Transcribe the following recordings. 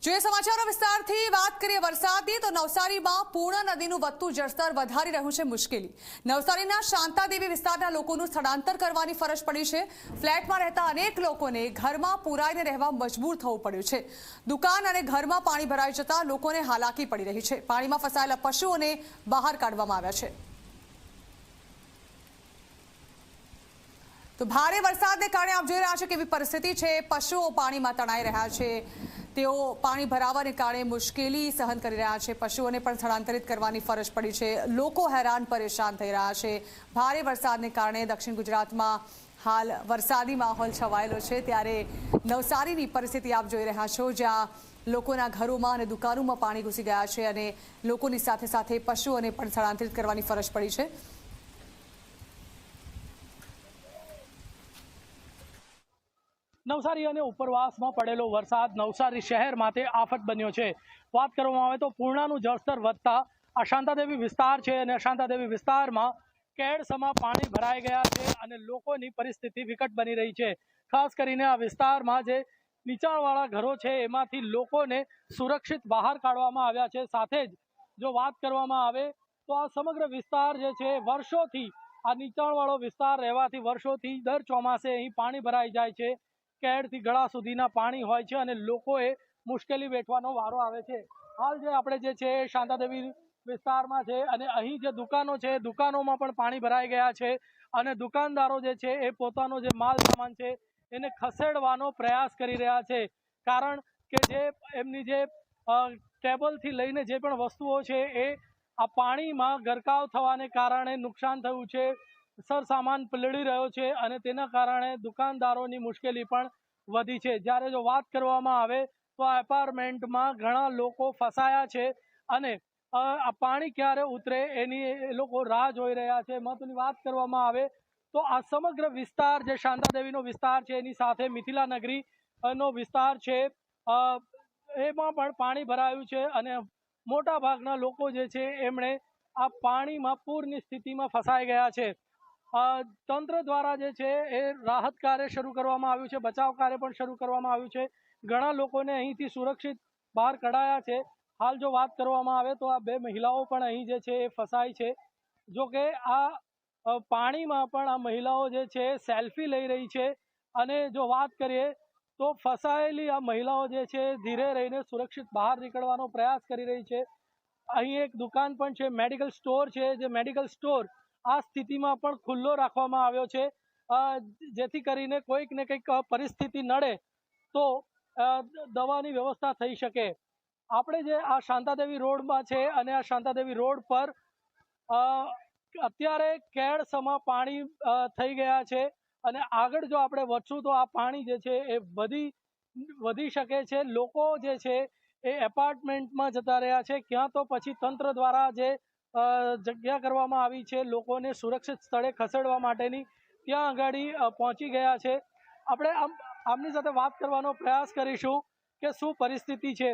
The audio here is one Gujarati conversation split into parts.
જે સમાચારો વિસ્તારથી વાત કરીએ વરસાદની તો નવસારીમાં પૂર્ણ નદીનું વધતું જળસ્તર વધારી રહ્યું છે મુશ્કેલી। નવસારીના શાંતાદેવી વિસ્તારના લોકોનું સ્થળાંતર કરવાની ફરજ પડી છે। ફ્લેટમાં રહેતા અનેક લોકોને ઘરમાં પુરાઈને રહેવા મજબૂર થવું પડ્યું છે। દુકાન અને ઘરમાં પાણી ભરાઈ જતા લોકોને હાલાકી પડી રહી છે। પાણીમાં ફસાયેલા પશુઓને બહાર કાઢવામાં આવ્યા છે। તો ભારે વરસાદને કારણે આપ જોઈ રહ્યા છો કેવી પરિસ્થિતિ છે। પશુઓ પાણીમાં તણાઈ રહ્યા છે। તેઓ પાણી ભરાવાને કારણે મુશ્કેલી સહન કરી રહ્યા છે। પશુઓને પણ સ્થળાંતરિત કરવાની ફરજ પડી છે। લોકો હેરાન પરેશાન થઈ રહ્યા છે। ભારે વરસાદને કારણે દક્ષિણ ગુજરાતમાં હાલ વરસાદી માહોલ છવાયેલો છે। ત્યારે નવસારીની પરિસ્થિતિ આપ જોઈ રહ્યા છો, જ્યાં લોકોના ઘરોમાં અને દુકાનોમાં પાણી ઘૂસી ગયા છે અને લોકોની સાથે સાથે પશુઓને પણ સ્થળાંતરિત કરવાની ફરજ પડી છે। નવસારી અને ઉપરવાસમાં પડેલો વરસાદ નવસારી શહેર માટે આફત બન્યો છે। વાત કરવામાં આવે તો પૂર્ણાનું જળસ્તર વધતા આ શાંતાદેવી વિસ્તાર છે અને શાંતાદેવી વિસ્તારમાં કેડસમાં પાણી ભરાઈ ગયા છે અને લોકોની પરિસ્થિતિ વિકટ બની રહી છે। ખાસ કરીને આ વિસ્તારમાં જે નીચાણવાળા ઘરો છે એમાંથી લોકોને સુરક્ષિત બહાર કાઢવામાં આવ્યા છે। સાથે જ જો વાત કરવામાં આવે તો આ સમગ્ર વિસ્તાર જે છે વર્ષોથી આ નીચાણવાળો વિસ્તાર રહેવાથી વર્ષોથી દર ચોમાસે અહીં પાણી ભરાઈ જાય છે। કેડથી ગળા સુધીના પાણી હોય છે અને લોકોએ મુશ્કેલી વેઠવાનો વારો આવે છે। હાલ જે આપણે જે છે શાંતાદેવી વિસ્તારમાં છે અને અહીં જે દુકાનો છે દુકાનોમાં પણ પાણી ભરાઈ ગયા છે અને દુકાનદારો જે છે એ પોતાનો જે માલ સામાન છે એને ખસેડવાનો પ્રયાસ કરી રહ્યા છે। કારણ કે જે એમની જે ટેબલથી લઈને જે પણ વસ્તુઓ છે એ આ પાણીમાં ગરકાવ થવાને કારણે નુકસાન થયું છે। સરસામાન પલળી રહ્યો છે અને તેના કારણે દુકાનદારોની મુશ્કેલી પણ વધી છે। જ્યારે જો વાત કરવામાં આવે તો આ એપાર્ટમેન્ટમાં ઘણા લોકો ફસાયા છે અને આ પાણી ક્યારે ઉતરે એની એ લોકો રાહ જોઈ રહ્યા છે। મહત્વની વાત કરવામાં આવે તો આ સમગ્ર વિસ્તાર જે શાંતાદેવીનો વિસ્તાર છે એની સાથે મિથિલા નગરી નો વિસ્તાર છે, એમાં પણ પાણી ભરાયું છે અને મોટા ભાગના લોકો જે છે એમણે આ પાણીમાં પૂરની સ્થિતિમાં ફસાઈ ગયા છે। તંત્ર દ્વારા જે છે એ રાહત કાર્ય શરૂ કરવામાં આવ્યું છે, બચાવ કાર્ય પણ શરૂ કરવામાં આવ્યું છે। ઘણા લોકોને અહીંથી સુરક્ષિત બહાર કઢાયા છે। હાલ જો વાત કરવામાં આવે તો આ બે મહિલાઓ પણ અહીં જે છે એ ફસાઈ છે। જો કે આ પાણીમાં પણ આ મહિલાઓ જે છે સેલ્ફી લઈ રહી છે અને જો વાત કરીએ તો ફસાયેલી આ મહિલાઓ જે છે ધીરે રહીને સુરક્ષિત બહાર નીકળવાનો પ્રયાસ કરી રહી છે। અહીં એક દુકાન પણ છે, મેડિકલ સ્ટોર છે, જે મેડિકલ સ્ટોર આ સ્થિતિમાં પણ ખુલ્લો રાખવામાં આવ્યો છે, જેથી કરીને કોઈક ને કંઈક પરિસ્થિતિ નડે તો દવાની વ્યવસ્થા થઈ શકે। આપણે જે આ શાંતાદેવી રોડમાં છે અને આ શાંતાદેવી રોડ પર અત્યારે કેડસમાં પાણી થઈ ગયા છે અને આગળ જો આપણે વધશું તો આ પાણી જે છે એ વધી શકે છે। લોકો જે છે એ એપાર્ટમેન્ટમાં જતા રહ્યા છે, ક્યાં તો પછી તંત્ર દ્વારા જે જગ્યા કરવામાં આવી છે લોકોને સુરક્ષિત સ્થળે ખસેડવા માટેની, ત્યાં આગળ પહોંચી ગયા છે। આપણે આમની સાથે વાત કરવાનો પ્રયાસ કરીશું કે શું પરિસ્થિતિ છે।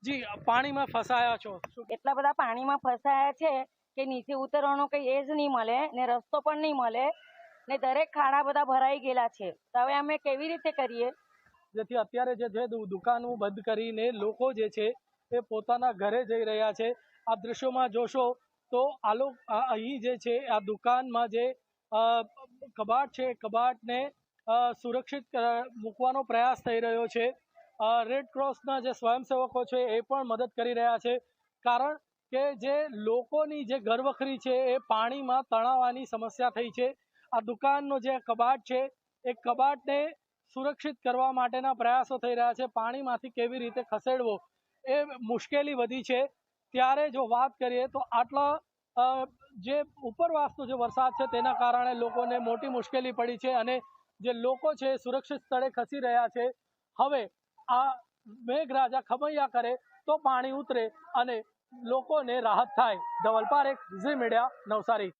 જી, પાણીમાં ફસાયા છો? એટલા બધા પાણીમાં ફસાયા છે કે નીચે ઉતરવાનો કઈ એ જ નહીં મળે ને રસ્તો પણ નહીં મળે ને દરેક ખાડા બધા ભરાઈ ગયેલા છે। તો હવે અમે કેવી રીતે કરીએ? જેથી અત્યારે જે છે દુકાનો બંધ કરીને લોકો જે છે એ પોતાના ઘરે જઈ રહ્યા છે। આ દ્રશ્યોમાં જોશો તો અહીં જે છે આ દુકાનમાં જે કબાટ છે કબાટને સુરક્ષિત મૂકવાનો પ્રયાસ થઈ રહ્યો છે। રેડ ક્રોસના જે સ્વયંસેવકો છે એ પણ મદદ કરી રહ્યા છે, કારણ કે જે લોકોની જે ઘરવખરી છે એ પાણીમાં તણાવવાની સમસ્યા થઈ છે। આ દુકાનનો જે કબાટ છે એ કબાટને સુરક્ષિત કરવા માટેના પ્રયાસો થઈ રહ્યા છે। પાણીમાંથી કેવી રીતે ખસેડવો એ મુશ્કેલી વધી છે। ત્યારે જો વાત કરીએ તો આટલા જે ઉપરવાસનો જે વરસાદ છે તેના કારણે લોકોને મોટી મુશ્કેલી પડી છે અને જે લોકો છે સુરક્ષિત સ્થળે ખસી રહ્યા છે। હવે આ મેઘરાજા ખમૈયા કરે તો પાણી ઉતરે અને લોકોને રાહત થાય। ધવલ પારેખ, ઝી મીડિયા, નવસારી।